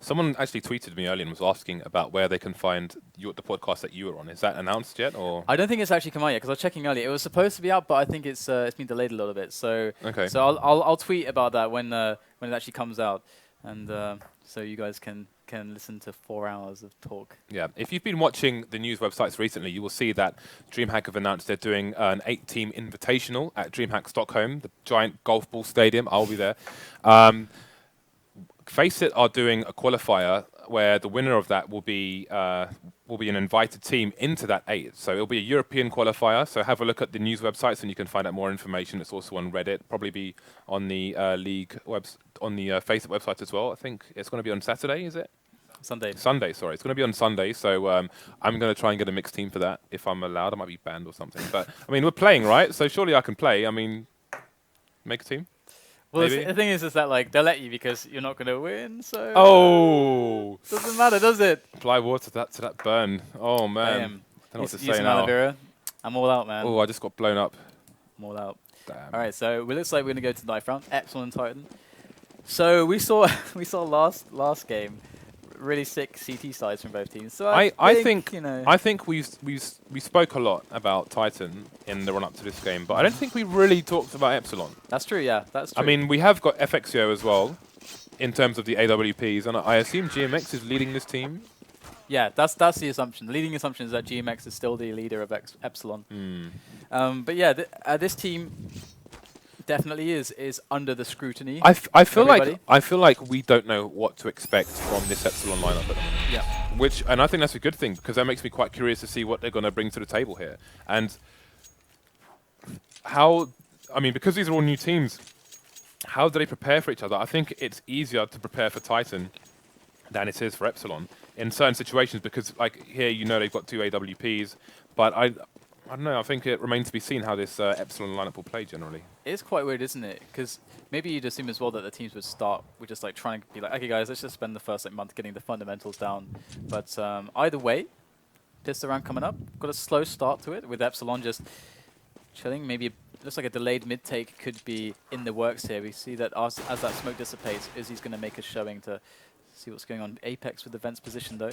Someone actually tweeted me earlier and was asking about where they can find the podcast that you were on. Is that announced yet, or? I don't think it's actually come out yet because I was checking earlier. It was supposed to be out, but I think it's been delayed a little bit. So Okay. so I'll tweet about that when it actually comes out, and so you guys can listen to 4 hours of talk. Yeah, if you've been watching the news websites recently, you will see that DreamHack have announced they're doing an 8-team invitational at DreamHack Stockholm, the giant golf ball stadium. I'll be there. FACEIT are doing a qualifier where the winner of that will be an invited team into that 8. So it'll be a European qualifier. So have a look at the news websites and you can find out more information. It's also on Reddit, probably be on the league on the FACEIT website as well. I think it's going to be on Saturday, is it? Sunday. Sunday, sorry. It's going to be on Sunday, so I'm going to try and get a mixed team for that if I'm allowed. I might be banned or something. But, I mean, we're playing, right? So surely I can play. I mean, make a team? Well, maybe? the thing is that, like, they'll let you because you're not going to win, so... Oh! Doesn't matter, does it? Apply water to that burn. Oh, man. I don't know what to say now. I'm all out, man. Oh, I just got blown up. I'm all out. Damn. All right, so it looks like we're going to go to the 9th round. Epsilon and Titan. So we saw last game really sick CT sides from both teams. So I think you know. I think we spoke a lot about Titan in the run up to this game, but I don't think we really talked about Epsilon. That's true, yeah. That's true. I mean, we have got FXO as well in terms of the AWPs, and I assume GMX is leading this team. Yeah, that's the assumption. The leading assumption is that GMX is still the leader of Epsilon. But yeah, this team definitely is under the scrutiny. I feel like we don't know what to expect from this Epsilon lineup at the moment. Yeah. And I think that's a good thing because that makes me quite curious to see what they're going to bring to the table here and how. I mean, because these are all new teams, how do they prepare for each other? I think it's easier to prepare for Titan than it is for Epsilon in certain situations because, like here, you know, they've got 2 AWPs, but I don't know. I think it remains to be seen how this Epsilon lineup will play generally. It's quite weird, isn't it? Because maybe you'd assume as well that the teams would start with just like trying to be like, okay, guys, let's just spend the first like month getting the fundamentals down. But either way, pistol round coming up. Got a slow start to it with Epsilon just chilling. Maybe looks like a delayed mid take could be in the works here. We see that as that smoke dissipates, Uzzzii's going to make a showing to see what's going on. Apex with the vents position though.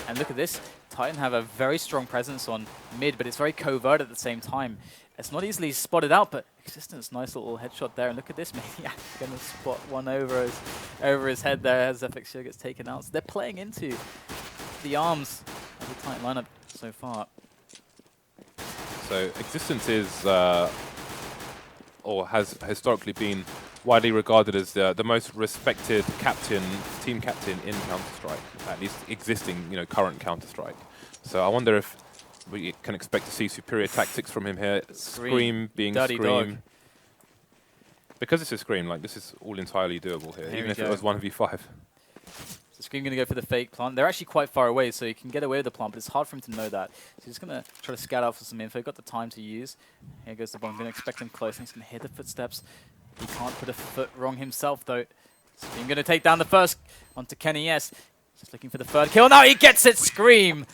And look at this. Titan have a very strong presence on mid, but it's very covert at the same time. It's not easily spotted out, but Existence, nice little headshot there. And look at this, Maniac going to spot one over his head there as FXO gets taken out. So they're playing into the arms of the Titan lineup so far. So Existence is, or has historically been widely regarded as the most respected team captain in Counter-Strike, at least existing, current Counter-Strike. So I wonder if we can expect to see superior tactics from him here. Scream being Dirty Scream. dog. Because it's a Scream, like this is all entirely doable here, even if it was 1v5. So Scream going to go for the fake plant. They're actually quite far away, so he can get away with the plant, but it's hard for him to know that. So he's going to try to scout out for some info. Got the time to use. Here goes the bomb. Going to expect him close. He's going to hear the footsteps. He can't put a foot wrong himself, though. Scream going to take down the first onto Kenny S. Just looking for the third kill. Now he gets it, Scream!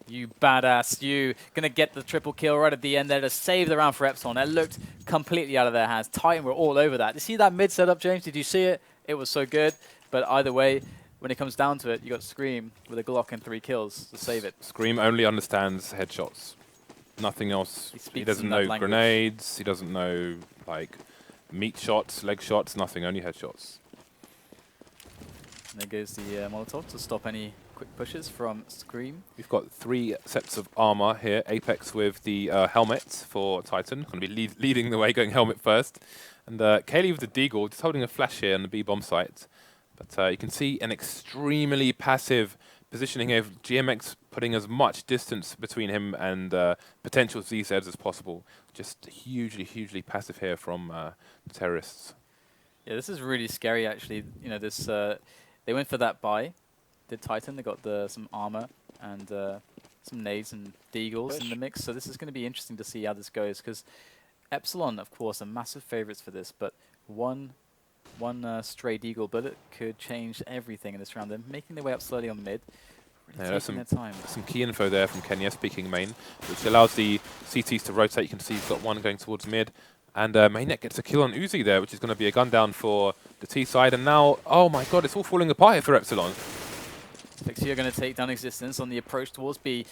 You badass, you. Gonna get the triple kill right at the end there to save the round for Epsilon. It looked completely out of their hands. Titan were all over that. You see that mid setup, James? Did you see it? It was so good. But either way, when it comes down to it, you got Scream with a Glock and 3 kills to save it. Scream only understands headshots. Nothing else. He doesn't know grenades. He doesn't know, like, meat shots, leg shots, nothing. Only headshots. And there goes the Molotov to stop any quick pushes from Scream. We've got 3 sets of armor here. Apex with the helmet for Titan. Going to be leading the way, going helmet first. And KQLY with the Deagle, just holding a flash here on the B bomb site. But you can see an extremely passive positioning here. GMX putting as much distance between him and potential ZZs as possible. Just hugely, hugely passive here from the terrorists. Yeah, this is really scary, actually. This they went for that buy. Did Titan? They got some armor and some nades and deagles in the mix. So this is going to be interesting to see how this goes because Epsilon, of course, are massive favorites for this. But one stray deagle bullet could change everything in this round. They're making their way up slowly on mid. Really taking their time. Some key info there from Kenya speaking main, which allows the CTs to rotate. You can see he's got one going towards mid. And Maniac gets a kill on Uzzziii there, which is going to be a gun down for the T side. And now, oh my god, it's all falling apart here for Epsilon. FaceitTV are going to take down Existence on the approach towards B.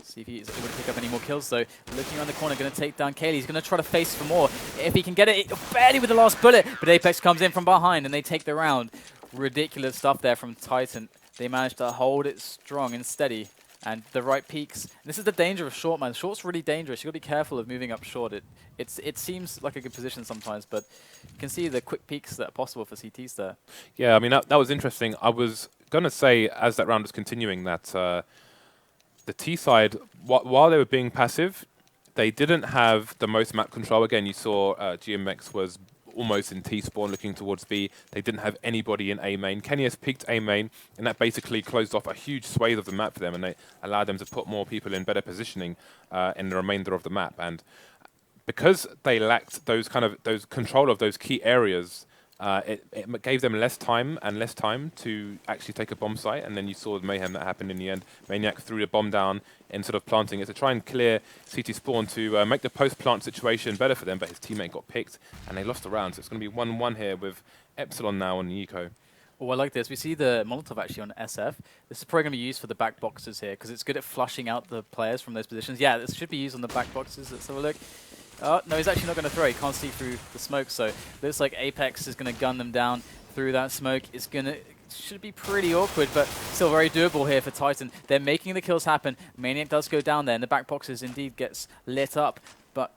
See if he's able to pick up any more kills, though. Looking around the corner, going to take down KQLY. He's going to try to face for more. If he can get it, barely with the last bullet. But Apex comes in from behind, and they take the round. Ridiculous stuff there from Titan. They managed to hold it strong and steady. And the right peaks. This is the danger of short, man. Short's really dangerous. You've got to be careful of moving up short. It seems like a good position sometimes, but you can see the quick peaks that are possible for CTs there. Yeah, I mean, that was interesting. I was going to say, as that round was continuing, that the T side, while they were being passive, they didn't have the most map control. Again, you saw GMX was almost in T spawn looking towards B. They didn't have anybody in A main. Kenny's peaked A main, and that basically closed off a huge swathe of the map for them, and they allowed them to put more people in better positioning in the remainder of the map. And because they lacked those control of those key areas, it gave them less time to actually take a bomb site, and then you saw the mayhem that happened in the end. Maniac threw the bomb down instead of planting it to try and clear CT spawn to make the post-plant situation better for them, but his teammate got picked, and they lost the round. So it's going to be 1-1 here with Epsilon now on the eco. Oh, I like this. We see the Molotov actually on SF. This is probably going to be used for the back boxes here, because it's good at flushing out the players from those positions. Yeah, this should be used on the back boxes. Let's have a look. Oh, no, he's actually not going to throw. He can't see through the smoke, so looks like Apex is going to gun them down through that smoke. It's going to... should be pretty awkward, but still very doable here for Titan. They're making the kills happen. Maniac does go down there, and the back boxes indeed gets lit up, but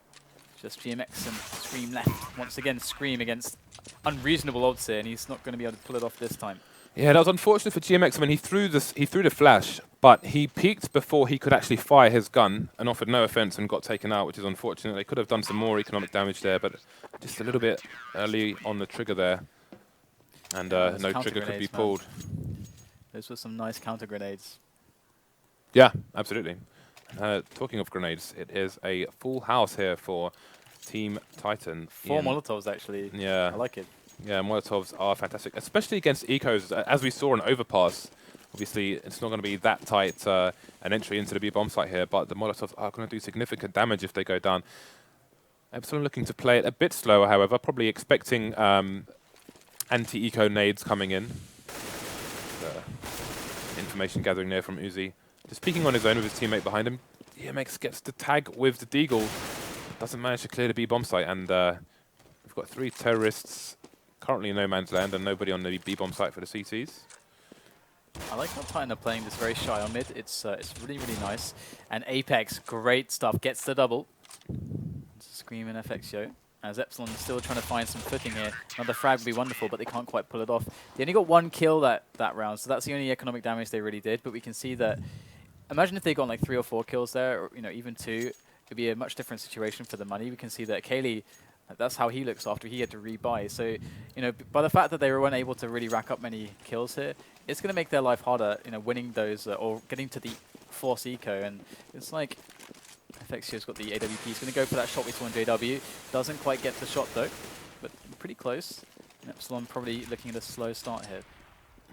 just GMX and Scream left. Once again, Scream against unreasonable odds here, and he's not going to be able to pull it off this time. Yeah, that was unfortunate for GMX. I mean, he threw the flash, but he peeked before he could actually fire his gun and offered no offense and got taken out, which is unfortunate. They could have done some more economic damage there, but just a little bit early on the trigger there. And no trigger could be pulled. Those were some nice counter grenades. Yeah, absolutely. Talking of grenades, it is a full house here for Team Titan. 4 Molotovs, actually. Yeah. I like it. Yeah, Molotovs are fantastic, especially against ecos. As we saw in Overpass, obviously it's not going to be that tight an entry into the B bomb site here, but the Molotovs are going to do significant damage if they go down. Epsilon looking to play it a bit slower, however, probably expecting anti-eco nades coming in. Information gathering there from Uzzziii. Just peeking on his own with his teammate behind him. GMX gets the tag with the Deagle. Doesn't manage to clear the B bomb site, and we've got 3 terrorists currently in no man's land and nobody on the B bomb site for the CTs. I like how Titan are playing this very shy on mid. It's really, really nice. And Apex, great stuff, gets the double. Scream and FXio. As Epsilon is still trying to find some footing here. Another frag would be wonderful, but they can't quite pull it off. They only got 1 kill that round, so that's the only economic damage they really did. But we can see that, imagine if they got like 3 or 4 kills there, or even 2, it'd be a much different situation for the money. We can see that KQLY, that's how he looks after he had to rebuy. So, by the fact that they weren't able to really rack up many kills here, it's going to make their life harder, winning those or getting to the force eco. And it's like FXio's got the AWP. He's going to go for that shot we saw in JW. Doesn't quite get the shot though, but pretty close. And Epsilon probably looking at a slow start here.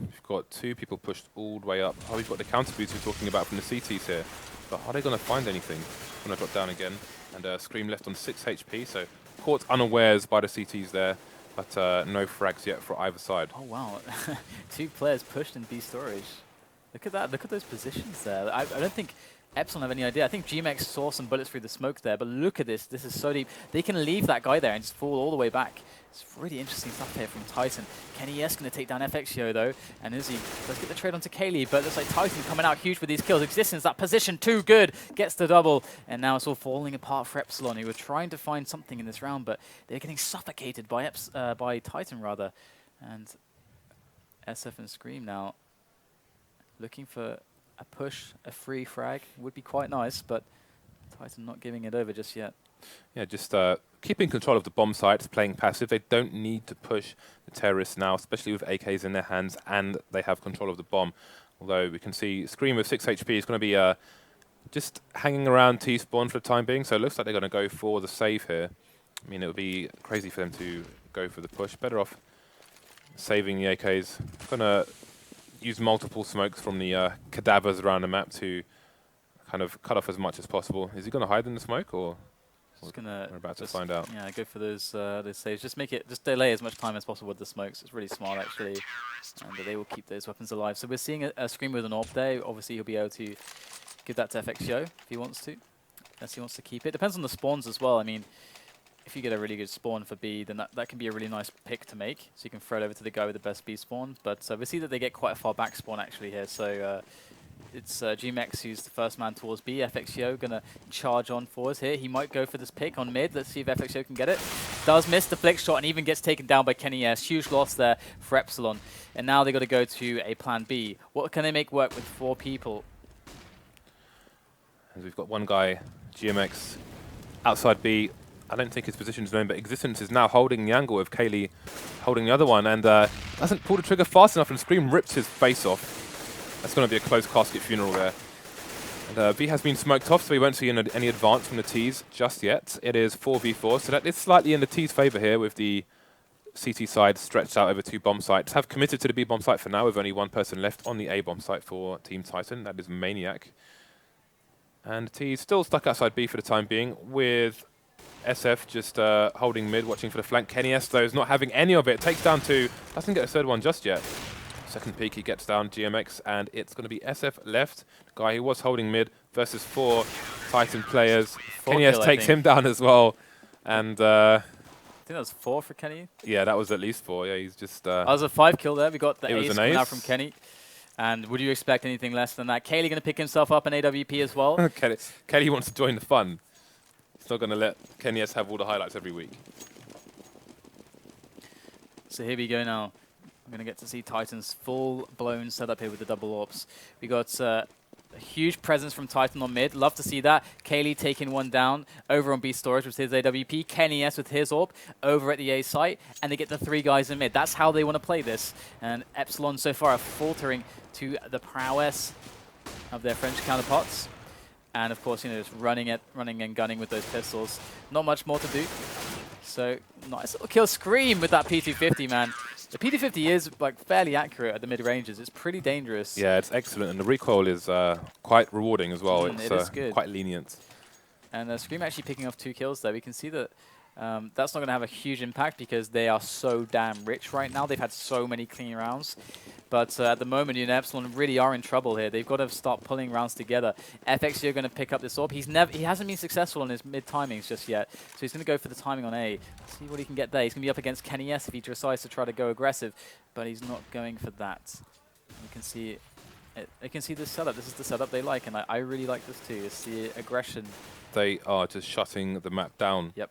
We've got 2 people pushed all the way up. Oh, we've got the counter boots we're talking about from the CTs here. But are they going to find anything? Going to drop down again. And Scream left on 6 HP, so caught unawares by the CTs there, but no frags yet for either side. Oh wow, 2 players pushed in B storage. Look at that, look at those positions there. I don't think Epsilon have any idea. I think GMX saw some bullets through the smoke there, but look at this is so deep. They can leave that guy there and just fall all the way back. It's really interesting stuff here from Titan. KQLY going to take down FXio though, and Uzzziii does get the trade onto KQLY, but looks like Titan coming out huge with these kills. Existence, that position too good, gets the double, and now it's all falling apart for Epsilon, who were trying to find something in this round, but they're getting suffocated by Titan rather. And SF and Scream now looking for a push, a free frag would be quite nice, but Titan not giving it over just yet. Yeah, just keeping control of the bomb sites, playing passive. They don't need to push the terrorists now, especially with AKs in their hands, and they have control of the bomb. Although we can see Scream with 6 HP is going to be just hanging around T-spawn for the time being, so it looks like they're going to go for the save here. I mean, it would be crazy for them to go for the push. Better off saving the AKs. Going to use multiple smokes from the cadavers around the map to kind of cut off as much as possible. Is he going to hide in the smoke, or We're about to find out. Yeah, go for those saves. Just delay as much time as possible with the smokes. It's really smart actually, and they will keep those weapons alive. So we're seeing a Scream with an AWP there. Obviously he'll be able to give that to FXGO if he wants to. Unless he wants to keep it. Depends on the spawns as well. I mean, if you get a really good spawn for B, then that can be a really nice pick to make. So you can throw it over to the guy with the best B spawn. But we see that they get quite a far back spawn actually here. So it's GMX who's the first man towards B. FXGO going to charge on forwards here. He might go for this pick on mid. Let's see if FXGO can get it. Does miss the flick shot and even gets taken down by KQLY. Huge loss there for Epsilon. And now they've got to go to a plan B. What can they make work with 4 people? As we've got one guy, GMX, outside B. I don't think his position is known, but Existence is now holding the angle with KQLY holding the other one, and doesn't pull the trigger fast enough, and Scream rips his face off. That's going to be a close casket funeral there. And B has been smoked off, so we won't see any advance from the T's just yet. It is 4v4, so that is slightly in the T's favour here, with the CT side stretched out over 2 bomb sites. Have committed to the B bomb site for now, with only 1 person left on the A bomb site for Team Titan. That is Maniac. And T still stuck outside B for the time being, with SF just holding mid, watching for the flank. KQLY, though, is not having any of it. Takes down 2, doesn't get a third one just yet. Second peek, he gets down GMX, and it's going to be SF left. The guy who was holding mid versus 4 Titan players. KQLY takes him down as well. And I think that was 4 for KQLY. Yeah, that was at least 4. Yeah, he's just... that was a 5 kill there. We got the ace coming out from KQLY. And would you expect anything less than that? KQLY going to pick himself up in AWP as well. KQLY wants to join the fun. He's not going to let KQLY have all the highlights every week. So here we go now. I'm going to get to see Titan's full-blown setup here with the double AWPs. We got a huge presence from Titan on mid. Love to see that. KQLY taking one down over on B storage with his AWP. KQLY with his AWP over at the A site. And they get the 3 guys in mid. That's how they want to play this. And Epsilon so far are faltering to the prowess of their French counterparts. And of course, you know, just running and gunning with those pistols. Not much more to do. So nice little kill. Scream with that P250, man. The P250 is like fairly accurate at the mid ranges. It's pretty dangerous. Yeah, it's excellent, and the recoil is quite rewarding as well. It is good. Quite lenient. And Scream actually picking off 2 kills there. We can see that that's not going to have a huge impact because they are so damn rich right now. They've had so many clean rounds. But at the moment, you know, Epsilon really are in trouble here. They've got to start pulling rounds together. FXG are going to pick up this AWP. He hasn't been successful on his mid timings just yet, so he's going to go for the timing on A. See what he can get there. He's going to be up against KQLY if he decides to try to go aggressive, but he's not going for that. You can see it. You can see this setup. This is the setup they like, and I really like this too. It's the aggression. They are just shutting the map down. Yep.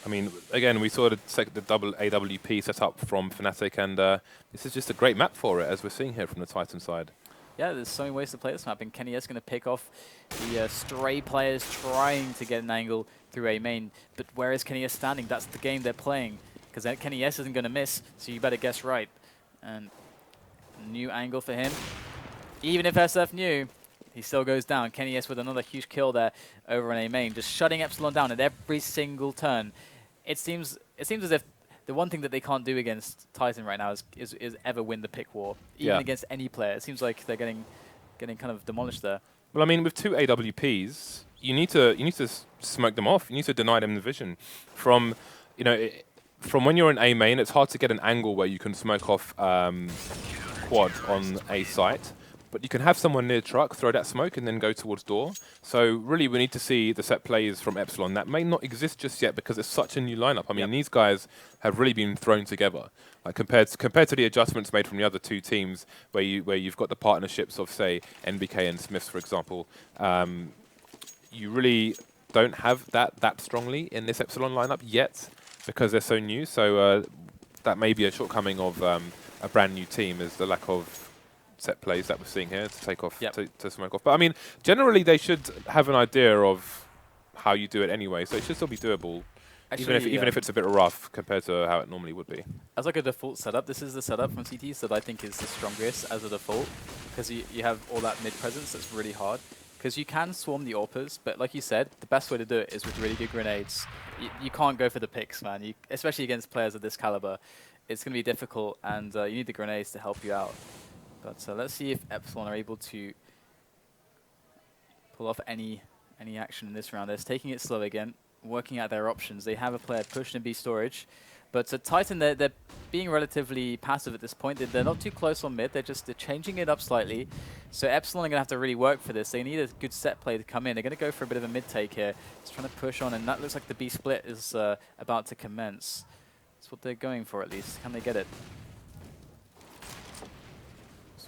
I mean, again, we saw the double AWP set up from Fnatic, and this is just a great map for it, as we're seeing here from the Titan side. Yeah, there's so many ways to play this map, and KQLY is going to pick off the stray players trying to get an angle through A main. But where is KQLY standing? That's the game they're playing, because KQLY isn't going to miss, so you better guess right. And new angle for him. Even if SF knew, he still goes down. KQLY with another huge kill there over on A main, just shutting Epsilon down at every single turn. It seems as if the one thing that they can't do against Titan right now is ever win the pick war, even against any player. It seems like they're getting kind of demolished there. Well, I mean, with 2 AWPs, you need to smoke them off. You need to deny them the vision. From when you're in A main, it's hard to get an angle where you can smoke off quad on A site. But you can have someone near truck, throw that smoke, and then go towards door. So really, we need to see the set plays from Epsilon. That may not exist just yet because it's such a new lineup. I mean, these guys have really been thrown together. Like compared to the adjustments made from the other 2 teams, where you've got the partnerships of, say, NBK and Smiths, for example. You really don't have that strongly in this Epsilon lineup yet because they're so new. So that may be a shortcoming of a brand new team, is the lack of set plays that we're seeing here to take off, to smoke off. But I mean, generally they should have an idea of how you do it anyway, so it should still be doable, actually, even if it's a bit rough compared to how it normally would be. As like a default setup, this is the setup from CTs that I think is the strongest as a default, because you have all that mid presence that's really hard. Because you can swarm the AWPers, but like you said, the best way to do it is with really good grenades. You can't go for the picks, man. Especially against players of this caliber, it's going to be difficult, and you need the grenades to help you out. But let's see if Epsilon are able to pull off any action in this round. They're taking it slow again. working out their options. They have a player pushing in B storage, but Titan, they're being relatively passive at this point. They're not too close on mid. They're changing it up slightly. So Epsilon are going to have to really work for this. They need a good set play to come in. They're going to go for a bit of a mid take here. Just trying to push on, and that looks like the B split is about to commence. That's what they're going for, at least. Can they get it?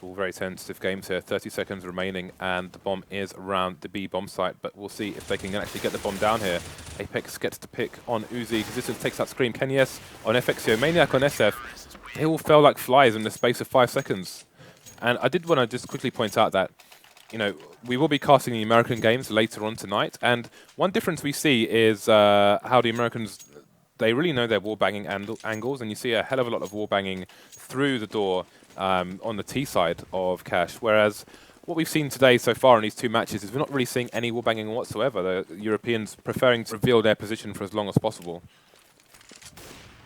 All very sensitive games here. 30 seconds remaining, and the bomb is around the B bomb site. But we'll see if they can actually get the bomb down here. Apex gets to pick on Uzzziii. Resistance takes that scream. KQLY on FXio. Maniac on SF. They all fell like flies in the space of 5 seconds. And I did want to just quickly point out that, you know, we will be casting the American games later on tonight. And one difference we see is how the Americans, they really know their wall-banging angles. And you see a hell of a lot of wall-banging through the door on the T side of Cash, whereas what we've seen today so far in these 2 matches is we're not really seeing any wall-banging whatsoever. The Europeans preferring to reveal their position for as long as possible.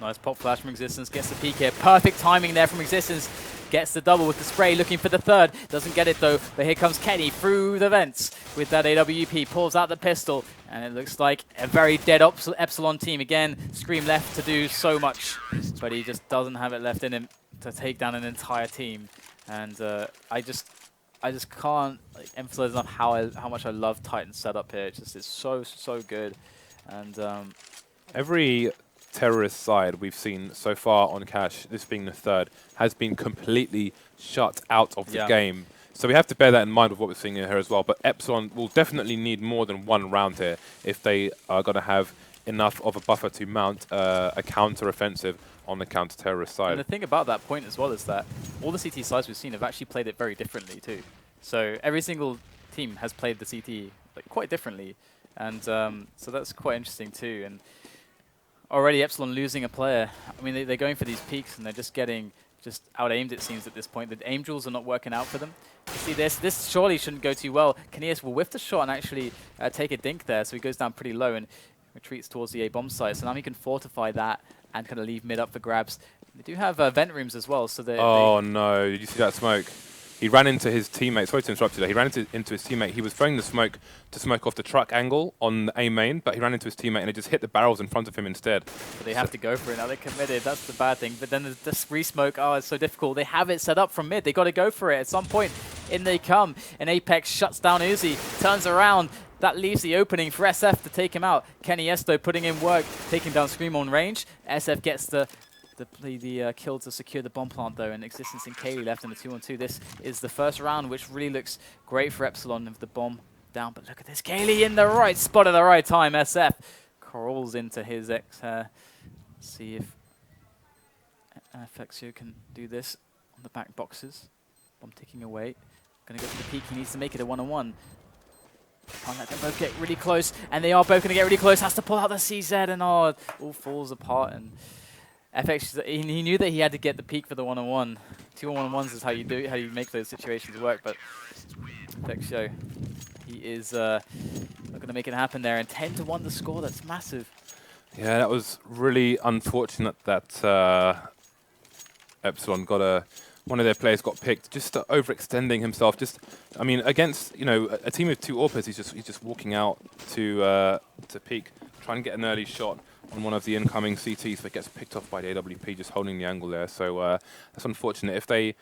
Nice pop flash from Existence, gets the peek here. Perfect timing there from Existence. Gets the double with the spray, looking for the third. Doesn't get it though, but here comes Kenny through the vents with that AWP. Pulls out the pistol, and it looks like a very dead Epsilon team. Again, Scream left to do so much, but he just doesn't have it left in him to take down an entire team. And I just can't emphasize enough how much I love Titan's setup here. It's so good. And every terrorist side we've seen so far on Cash, this being the third, has been completely shut out of the game. So we have to bear that in mind with what we're seeing here as well. But Epsilon will definitely need more than 1 round here if they are going to have enough of a buffer to mount a counter-offensive on the counter-terrorist side. And the thing about that point as well is that all the CT sides we've seen have actually played it very differently too. So every single team has played the CT quite differently. And so that's quite interesting too. And already Epsilon losing a player. I mean, they're going for these peaks and they're just getting out-aimed, it seems, at this point. The aim duels are not working out for them. You see this surely shouldn't go too well. KQLY will whiff the shot and actually take a dink there, so he goes down pretty low and retreats towards the A bomb site. So now he can fortify that and kind of leave mid up for grabs. They do have vent rooms as well, so they... Oh no, did you see that smoke? He ran into his teammate. Sorry to interrupt you there. He ran into his teammate. He was throwing the smoke to smoke off the truck angle on the A main, but he ran into his teammate and it just hit the barrels in front of him instead. But they have to go for it now. They're committed. That's the bad thing. But then the re-smoke, oh, it's so difficult. They have it set up from mid. They got to go for it. At some point, in they come. And Apex shuts down Uzzziii, turns around. That leaves the opening for SF to take him out. KQLY though putting in work, taking down Scream on range. SF gets the kill to secure the bomb plant though, and Existence and KQLY left in the 2-on-2. This is the first round, which really looks great for Epsilon with the bomb down. But look at this, KQLY in the right spot at the right time. SF crawls into his X-hair. See if FXio can do this on the back boxes. Bomb ticking away. Gonna go for the peak. He needs to make it a 1-on-1. Can't let them both get really close, and they are both going to get really close. Has to pull out the CZ, and oh, it all falls apart. And FX, he knew that he had to get the peak for the 1-on-1. 2-on-1s is how you make those situations work. But FXio, he is not going to make it happen there. And 10-1 the score. That's massive. Yeah, that was really unfortunate that Epsilon got one of their players got picked, just overextending himself. Just, I mean, against a team of 2 AWPers, he's just walking out to peek, trying to get an early shot on one of the incoming CTs, but gets picked off by the AWP, just holding the angle there. So that's unfortunate. If they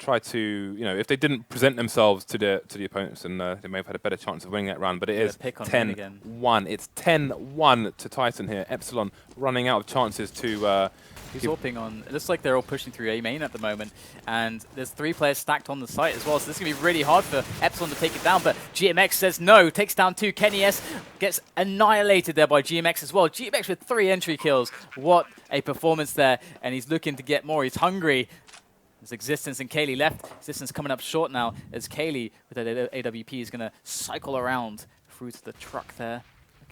try to, if they didn't present themselves to the opponents, then they may have had a better chance of winning that round. But it is 10-1. It's 10-1 to Titan here. Epsilon running out of chances to. He's AWPing on. It looks like they're all pushing through A main at the moment, and there's 3 players stacked on the site as well. So this is gonna be really hard for Epsilon to take it down. But GMX says no, takes down 2. KQLY gets annihilated there by GMX as well. GMX with 3 entry kills. What a performance there! And he's looking to get more. He's hungry. There's Existence and KQLY left. Existence coming up short now as KQLY with that AWP is gonna cycle around through to the truck there.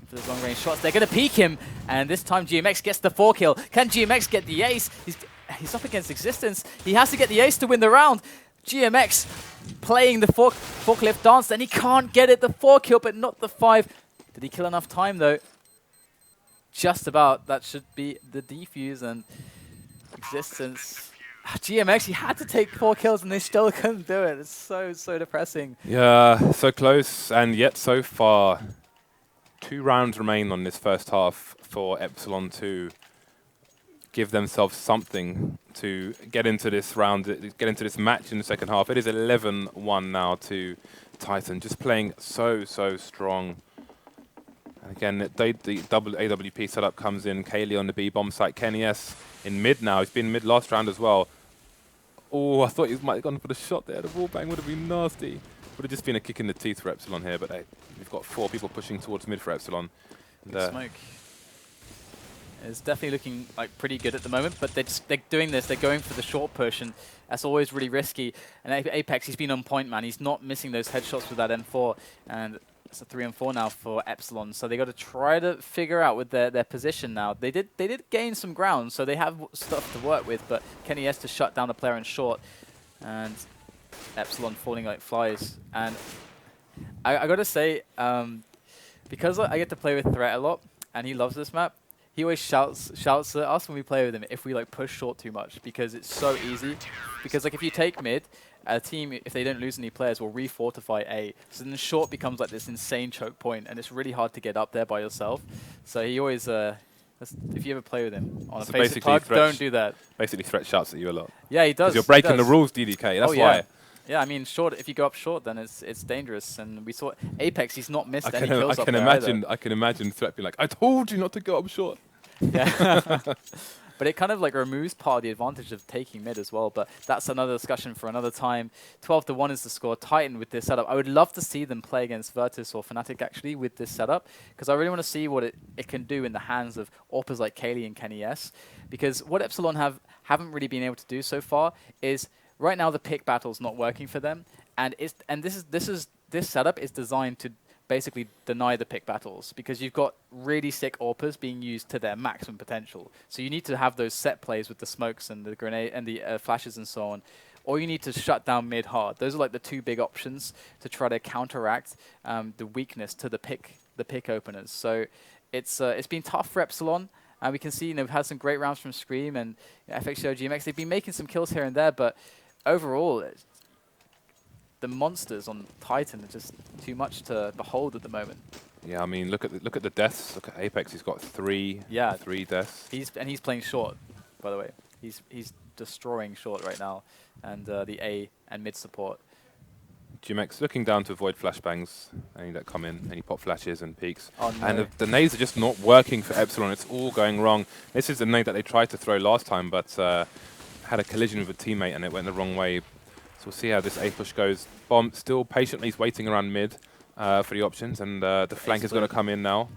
For those long-range shots, they're going to peek him, and this time GMX gets the 4 kill. Can GMX get the ace? He's up against Existence. He has to get the ace to win the round. GMX playing the forklift dance, and he can't get it. The 4 kill, but not the 5. Did he kill enough time though? Just about. That should be the defuse, and Existence. GMX, he had to take 4 kills, and they still couldn't do it. It's so depressing. Yeah, so close, and yet so far. 2 rounds remain on this first half for Epsilon to give themselves something to get into this round, get into this match in the second half. It is 11-1 now to Titan, just playing so strong. And again, the double AWP setup comes in. KQLY on the B bomb site. Kenny S in mid now. He's been mid last round as well. Oh, I thought he might have gone for the shot there. The wall bang would have been nasty. Would have just been a kick in the teeth for Epsilon here, but we've got 4 people pushing towards mid for Epsilon. Smoke. It's definitely looking like pretty good at the moment, but they're doing this. They're going for the short push, and that's always really risky. And Apex, he's been on point, man. He's not missing those headshots with that M4, and it's a 3-on-4 now for Epsilon. So they got to try to figure out with their position now. They did gain some ground, so they have stuff to work with. But Kenny has to shut down the player in short, and Epsilon falling like flies. And I got to say, because I get to play with Threat a lot, and he loves this map. He always shouts at us when we play with him if we like push short too much, because it's so easy. Because like if you take mid, a team, if they don't lose any players, will re-fortify A. So then short becomes like this insane choke point, and it's really hard to get up there by yourself. So he always, if you ever play with him on a FACEIT pug, don't do that. Basically, Threat shouts at you a lot. Yeah, he does. Because you're breaking the rules, DDK. That's why. Yeah, I mean, short. If you go up short, then it's dangerous. And we saw Apex. He's not missed any kills up there either. I can imagine Threat being like, "I told you not to go up short." Yeah, but it kind of like removes part of the advantage of taking mid as well. But that's another discussion for another time. 12-1 is the score. Titan with this setup. I would love to see them play against Virtus or Fnatic actually with this setup, because I really want to see what it can do in the hands of AWPers like KQLY and Kenny S. Because what Epsilon haven't really been able to do so far is right now the pick battle's not working for them, and this setup is designed to basically deny the pick battles, because you've got really sick AWPers being used to their maximum potential. So you need to have those set plays with the smokes and the grenade and the flashes and so on, or you need to shut down mid hard. Those are like the 2 big options to try to counteract the weakness to the pick openers. So it's been tough for Epsilon. And we can see, we've had some great rounds from Scream and FXO GMX. They've been making some kills here and there, but overall, the monsters on Titan are just too much to behold at the moment. Yeah, I mean, look at the deaths. Look at Apex. He's got 3 deaths. He's playing short, by the way. He's destroying short right now, and the A and mid support. GMX looking down to avoid flashbangs, any that come in, any pop flashes and peaks. Oh, no. And the nades are just not working for Epsilon. It's all going wrong. This is the nade that they tried to throw last time, but had a collision with a teammate and it went the wrong way. So we'll see how this A push goes. Bomb still patiently waiting around mid for the options, and the flank is going to come in now.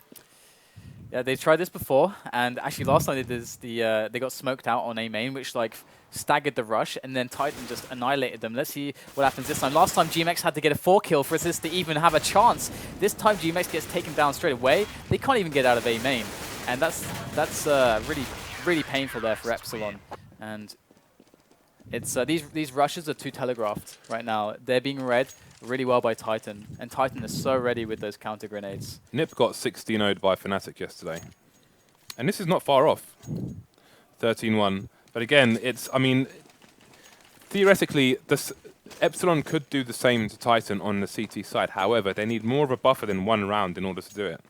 Yeah, they tried this before, and actually last time they did this, they got smoked out on A main, which like staggered the rush, and then Titan just annihilated them. Let's see what happens this time. Last time GMX had to get a 4 kill for this to even have a chance. This time GMX gets taken down straight away. They can't even get out of A main, and that's really painful there for Epsilon. And it's these rushes are too telegraphed right now. They're being read really well by Titan, and Titan is so ready with those counter grenades. Nip got 16-0'd by Fnatic yesterday, and this is not far off. 13-1, but again, I mean, theoretically, Epsilon could do the same to Titan on the CT side. However, they need more of a buffer than 1 round in order to do it.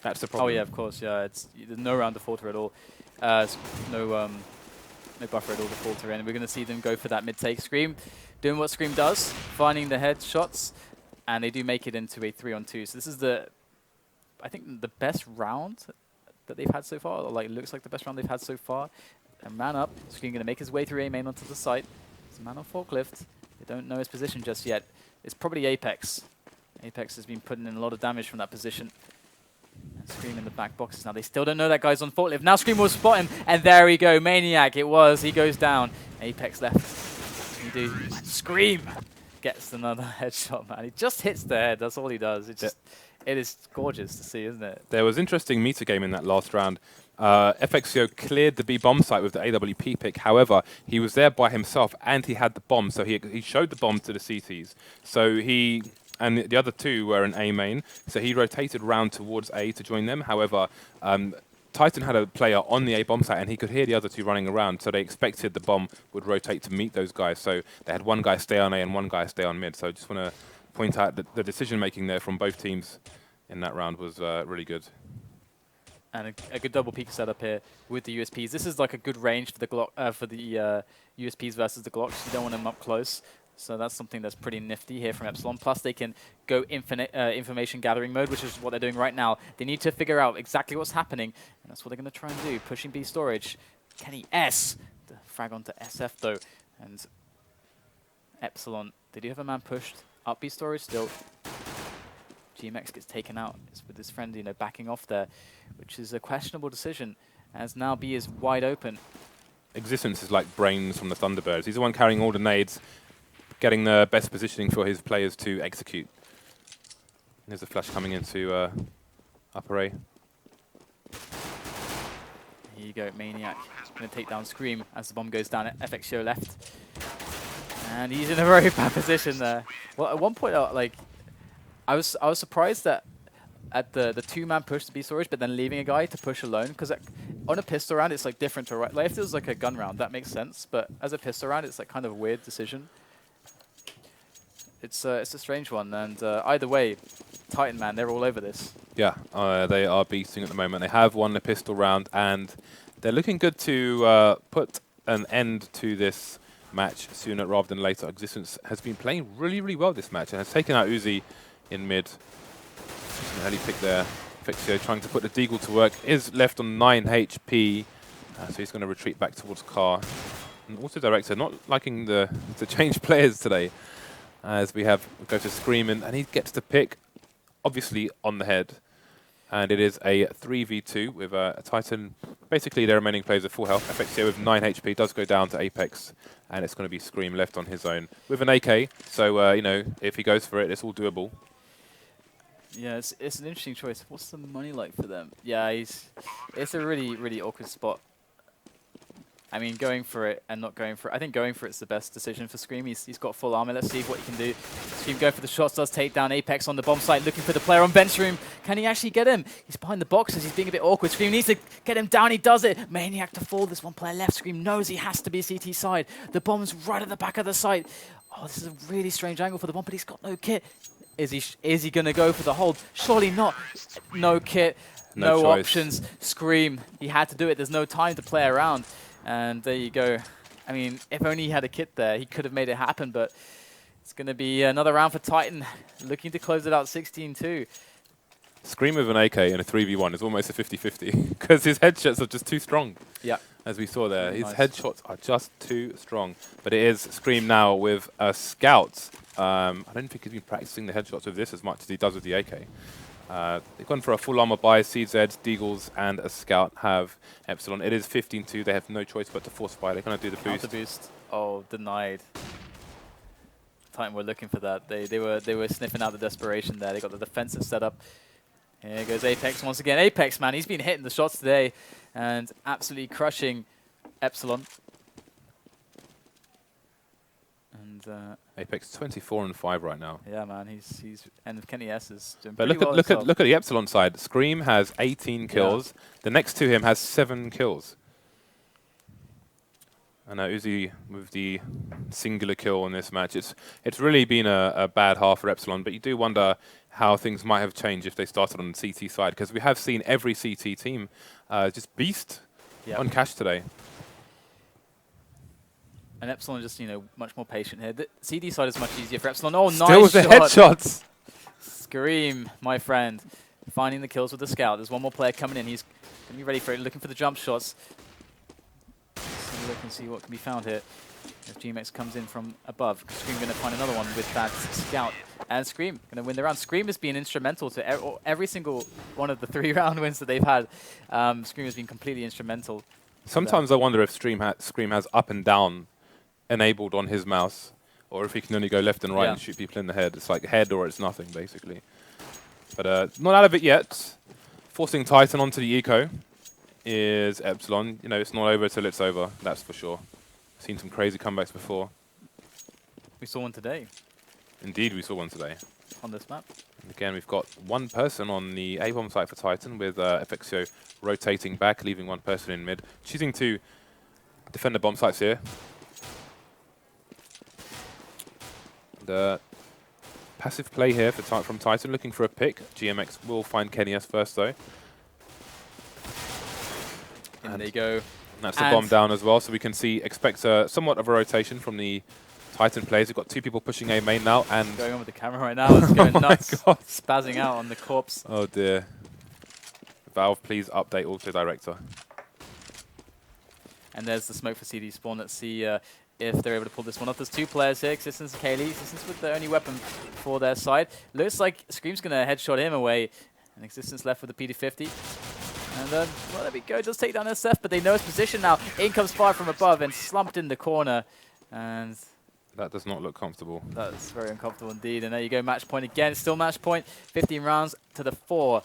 That's the problem. Oh yeah, of course, yeah. There's no round to falter at all. No buffer at all to falter in. We're going to see them go for that mid-take. Scream doing what Scream does, finding the headshots, and they do make it into a 3-on-2. So this is I think the best round that they've had so far, or like looks like the best round they've had so far. A man up. Scream going to make his way through A main onto the site. It's a man on forklift. They don't know his position just yet. It's probably Apex. Apex has been putting in a lot of damage from that position. Scream in the back boxes now. They still don't know that guy's on forklift. Now Scream will spot him, and there we go. Maniac, it was. He goes down. Apex left. You do. Scream gets another headshot, man. He just hits the head. That's all he does. It is gorgeous to see, isn't it? There was interesting meta game in that last round. FXO cleared the B bomb site with the AWP pick. However, he was there by himself, and he had the bomb, so he showed the bomb to the CTs. So and the other 2 were in A main, so he rotated round towards A to join them. However, Titan had a player on the A bomb site, and he could hear the other 2 running around, so they expected the bomb would rotate to meet those guys. So they had 1 guy stay on A and 1 guy stay on mid. So I just want to point out the decision-making there from both teams in that round was really good. And a good double peek setup here with the USPs. This is like a good range for the Glock, for the USPs versus the Glocks. You don't want them up close. So that's something that's pretty nifty here from Epsilon. Plus, they can go information gathering mode, which is what they're doing right now. They need to figure out exactly what's happening, and that's what they're going to try and do. Pushing B storage. Kenny S. The frag onto SF, though. And Epsilon, they do have a man pushed. Up B storage still. GMX gets taken out. It's with his friend, backing off there, which is a questionable decision, as now B is wide open. Existence is like brains from the Thunderbirds. He's the one carrying all the nades, getting the best positioning for his players to execute. There's a flash coming into upper A. Here you go, Maniac. Going to take down Scream as the bomb goes down at FXO left. And he's in a very bad position there. Well, at one point, I was surprised that at the two-man push to B storage, but then leaving a guy to push alone, because on a pistol round, it's like different to right. Like if it was like a gun round, that makes sense. But as a pistol round, it's like kind of a weird decision. It's a strange one, and either way, Titan, man, they're all over this. Yeah, they are beasting at the moment. They have won the pistol round, and they're looking good to put an end to this match sooner rather than later. Existence has been playing really, really well this match and has taken out Uzzziii in mid. Just an early pick there. FXO trying to put the Deagle to work. Is left on 9 HP, so he's going to retreat back towards Car. And also Director not liking the change players today, as we go to Scream, and he gets the pick, obviously on the head. And it is a 3v2 with a Titan. Basically, their remaining players are full health. FXO with 9 HP does go down to Apex, and it's going to be Scream left on his own with an AK. So, if he goes for it, it's all doable. Yeah, it's an interesting choice. What's the money like for them? Yeah, it's a really, really awkward spot. I mean, going for it and not going for it. I think going for it's the best decision for Scream. He's got full armor. Let's see what he can do. Scream going for the shots, does take down Apex on the bomb site, looking for the player on bench room. Can he actually get him? He's behind the boxes. He's being a bit awkward. Scream needs to get him down. He does it. Maniac to fall. There's one player left. Scream knows he has to be CT side. The bomb's right at the back of the site. Oh, this is a really strange angle for the bomb, but he's got no kit. Is he going to go for the hold? Surely not. No kit. No options. Scream. He had to do it. There's no time to play around. And there you go. I mean, if only he had a kit there, he could have made it happen, but it's going to be another round for Titan, looking to close it out 16-2. Scream with an AK in a 3v1 is almost a 50-50, because his headshots are just too strong. Yeah. As we saw there, his headshots are just too strong. But it is Scream now with a Scout. I don't think he's been practicing the headshots with this as much as he does with the AK. They've gone for a full armor buy. CZ, Deagles, and a Scout have Epsilon. It is 15-2. They have no choice but to force buy. They're going to do the boost. Counter boost. Oh, denied. Titan were looking for that. They were sniffing out the desperation there. They got the defensive setup. Here goes Apex once again. Apex, man, he's been hitting the shots today and absolutely crushing Epsilon. And Apex 24-5 right now. Yeah, man, he's and Kenny S is doing but pretty look at the Epsilon side. Scream has 18 kills. Yeah. The next to him has 7 kills. And Uzzziii with the singular kill in this match. It's really been a bad half for Epsilon, but you do wonder how things might have changed if they started on the CT side, because we have seen every CT team just beast on cash today. And Epsilon just, much more patient here. The CD side is much easier for Epsilon. Oh, still nice the headshots. Scream, my friend. Finding the kills with the Scout. There's one more player coming in. He's going to be ready for it, looking for the jump shots. Let's have a look and see what can be found here. As GMX comes in from above, Scream going to find another one with that Scout. And Scream going to win the round. Scream has been instrumental to every single one of the 3 round wins that they've had. Scream has been completely instrumental. Sometimes I wonder if Scream has up and down enabled on his mouse, or if he can only go left and right and shoot people in the head. It's like head or it's nothing, basically. But not out of it yet. Forcing Titan onto the eco is Epsilon. It's not over till it's over, that's for sure. Seen some crazy comebacks before. We saw one today. Indeed, we saw one today. On this map. And again, we've got one person on the A-bomb site for Titan, with FXO rotating back, leaving one person in mid. Choosing to defend the bomb sites here. Passive play here from Titan, looking for a pick. GMX will find KNS first, though. And there you go. That's the bomb down as well, so we can expect somewhat of a rotation from the Titan players. We've got 2 people pushing A main now, and going on with the camera right now. It's going nuts, God. spazzing out on the corpse. Oh dear. Valve, please update Auto Director. And there's the smoke for CD spawn. Let's see if they're able to pull this one off. There's 2 players here, Existence and KQLY. Existence with the only weapon for their side. Looks like Scream's going to headshot him away. And Existence left with the PD-50. And then, well, there we go. Just take down SF, but they know his position now. In comes fire from above and slumped in the corner. And that does not look comfortable. That's very uncomfortable indeed. And there you go, match point again. Still match point. 15 rounds to the 4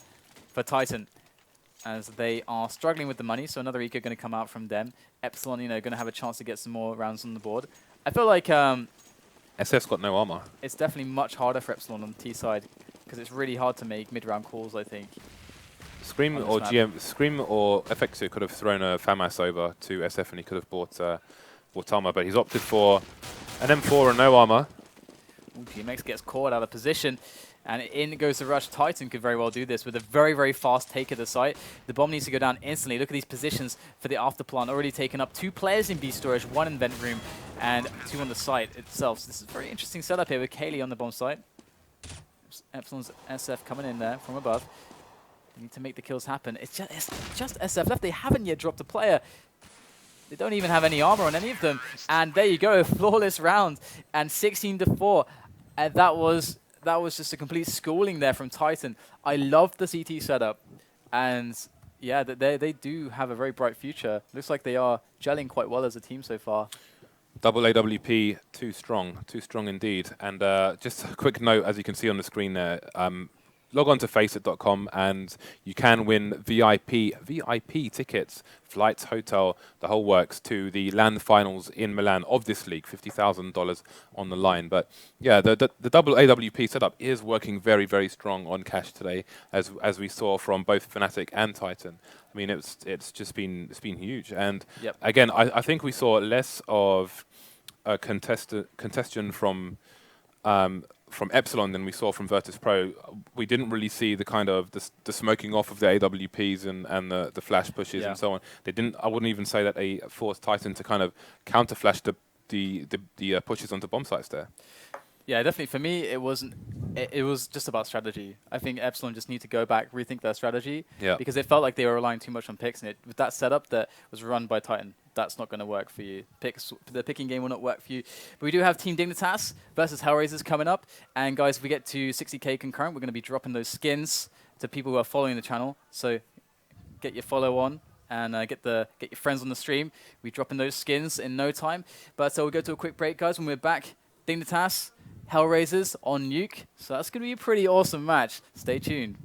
for Titan, as they are struggling with the money. So another eco going to come out from them. Epsilon, you know, going to have a chance to get some more rounds on the board. I feel like SF's got no armor. It's definitely much harder for Epsilon on the T side, because it's really hard to make mid-round calls, I think. Scream or FACEIT could have thrown a FAMAS over to SF and he could have bought armor, but he's opted for an M4 and no armor. Ooh, GMX gets caught out of position, and in goes the rush. Titan could very well do this with a very, very fast take of the site. The bomb needs to go down instantly. Look at these positions for the after plant. Already taken up 2 players in B storage, 1 in vent room, and 2 on the site itself. So this is a very interesting setup here with KQLY on the bomb site. Epsilon's SF coming in there from above. They need to make the kills happen. It's just SF left. They haven't yet dropped a player. They don't even have any armor on any of them. And there you go, a flawless round. And 16-4. And that was just a complete schooling there from Titan. I love the CT setup. And yeah, they do have a very bright future. Looks like they are gelling quite well as a team so far. Double AWP, too strong indeed. And just a quick note, as you can see on the screen there, log on to FACEIT.com and you can win VIP tickets, flights, hotel, the whole works to the LAN finals in Milan of this league, $50,000 on the line. But yeah, the double AWP setup is working very, very strong on cash today, as we saw from both Fnatic and Titan. I mean, it's been huge. And again, I think we saw less of a contestation from Epsilon than we saw from Virtus.pro. We didn't really see the kind of the smoking off of the AWPs and the flash pushes and so on. They didn't. I wouldn't even say that they forced Titan to kind of counter flash the pushes onto bomb sites there. Yeah, definitely. For me, it wasn't. It was just about strategy. I think Epsilon just need to go back, rethink their strategy, because it felt like they were relying too much on picks, and with that setup that was run by Titan, that's not going to work for you. The picking game will not work for you. But we do have Team Dignitas versus Hellraisers coming up, and guys, if we get to 60k concurrent, we're going to be dropping those skins to people who are following the channel. So get your follow on. And get your friends on the stream. We're dropping those skins in no time. But we'll go to a quick break, guys. When we're back, Dignitas, Hellraisers on Nuke. So that's going to be a pretty awesome match. Stay tuned.